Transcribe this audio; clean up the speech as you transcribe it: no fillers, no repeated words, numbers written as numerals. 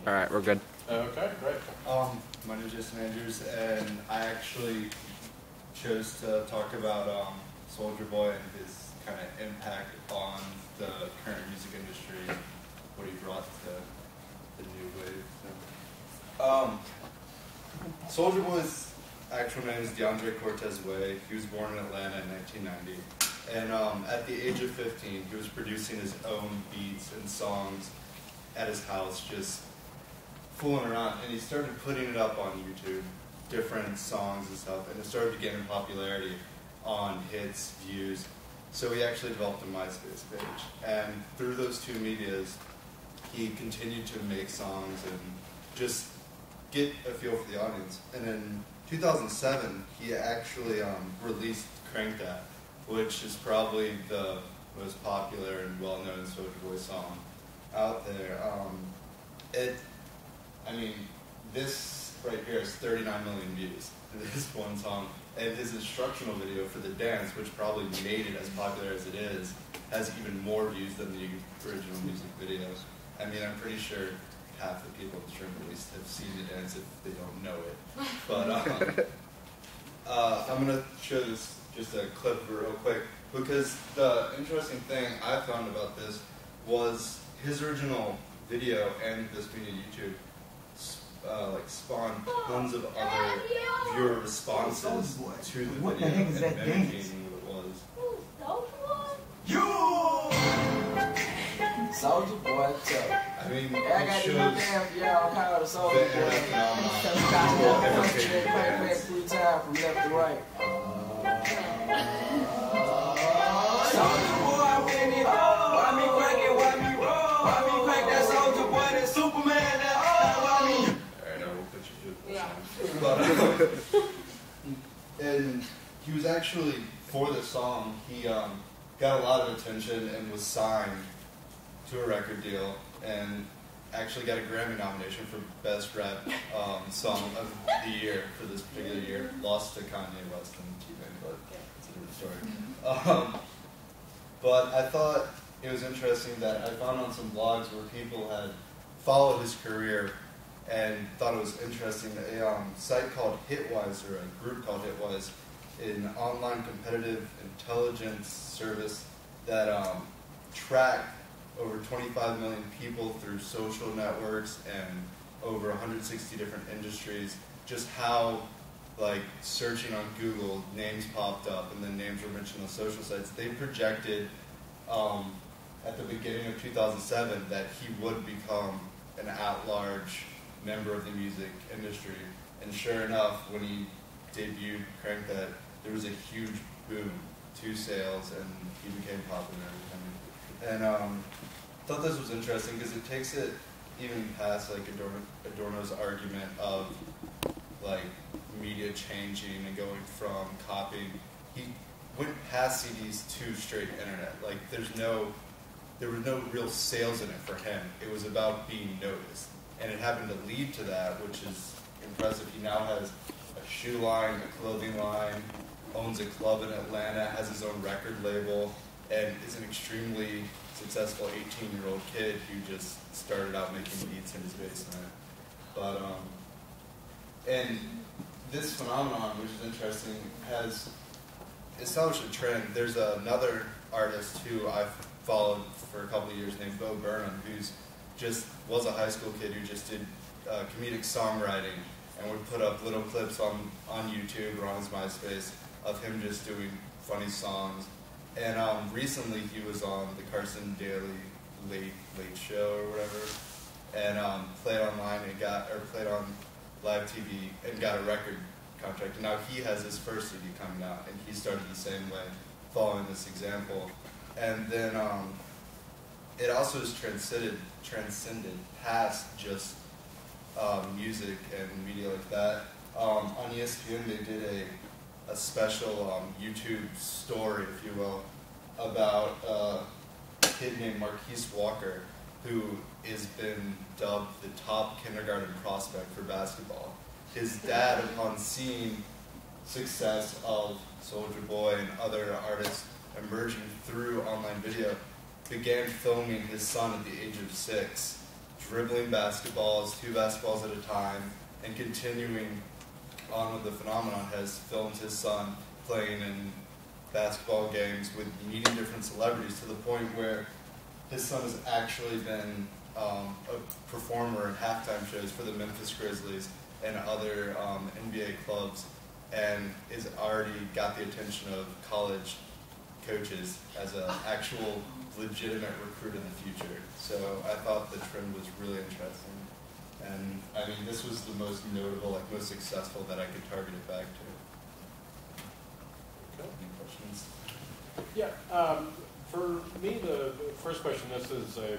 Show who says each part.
Speaker 1: All right, we're good.
Speaker 2: Okay, great.
Speaker 3: My name is Jason Andrews, and I actually chose to talk about Soulja Boy and his kind of impact on the current music industry, what he brought to the new wave. Soulja Boy's actual name is DeAndre Cortez Way. He was born in Atlanta in 1990. And at the age of 15, he was producing his own beats and songs at his house, just fooling around. And he started putting it up on YouTube, different songs and stuff, and it started to gain in popularity on hits, views. So he actually developed a MySpace page. And through those two medias, he continued to make songs and just get a feel for the audience. And in 2007, he actually released Crank That, which is probably the most popular and well-known Soulja Boy song out there. This right here is 39 million views. This one song, and his instructional video for the dance, which probably made it as popular as it is, has even more views than the original music video. I mean, I'm pretty sure half the people in this room at least have seen the dance if they don't know it. But I'm going to show this just a clip real quick, because the interesting thing I found about this was his original video and this being on YouTube spawned tons of other viewer responses to the video and mimicking what it was.
Speaker 4: Soulja Boy, tough.
Speaker 3: I mean,
Speaker 4: I got to look down for y'all call the Soulja Boy. Crank 3 times from left to right. Soulja Boy, when it why me crank it, why me roll? Why me crank that Soulja Boy, that Superman, that why me?
Speaker 3: Alright, I will put you through the and he was actually, for this song, he got a lot of attention and was signed to a record deal and actually got a Grammy nomination for Best Rap Song of the Year for this particular year. Lost to Kanye West and T-Pain, but it's a different story. But I thought it was interesting that I found on some blogs where people had followed his career and thought it was interesting. A site called Hitwise, or a group called Hitwise, an online competitive intelligence service that tracked over 25 million people through social networks and over 160 different industries, just how, like, searching on Google, names popped up and then names were mentioned on social sites. They projected at the beginning of 2007 that he would become an at-large member of the music industry. And sure enough, when he debuted Crank That, there was a huge boom to sales and he became popular. And thought this was interesting because it takes it even past like Adorno's argument of like media changing and going from copying. He went past CDs to straight internet. Like there were no real sales in it for him. It was about being noticed, and it happened to lead to that, which is impressive. He now has a shoe line, a clothing line, owns a club in Atlanta, has his own record label, and is an extremely successful 18-year-old kid who just started out making beats in his basement. But and this phenomenon, which is interesting, has established a trend. There's another artist who I've followed for a couple of years named Bo Burnham, who's just was a high school kid who just did comedic songwriting and would put up little clips on YouTube or on his MySpace of him just doing funny songs. And recently he was on the Carson Daly Late Show or whatever, and played online and played on live TV and got a record contract. And now he has his first CD coming out, and he started the same way, following this example. And then it also has transcended past just music and media like that. On ESPN they did a special YouTube story, if you will, about a kid named Marquise Walker, who has been dubbed the top kindergarten prospect for basketball. His dad, upon seeing success of Soulja Boy and other artists emerging through online video, began filming his son at the age of 6, dribbling basketballs, 2 basketballs at a time, and continuing on with the phenomenon, has filmed his son playing in basketball games with meeting different celebrities to the point where his son has actually been a performer in halftime shows for the Memphis Grizzlies and other NBA clubs, and is already got the attention of college coaches as an actual legitimate recruit in the future. So I thought the trend was really interesting. And I mean, this was the most notable, like most successful that I could target it back to.
Speaker 1: Okay.
Speaker 3: Any questions?
Speaker 1: Yeah, for me, the first question, this is a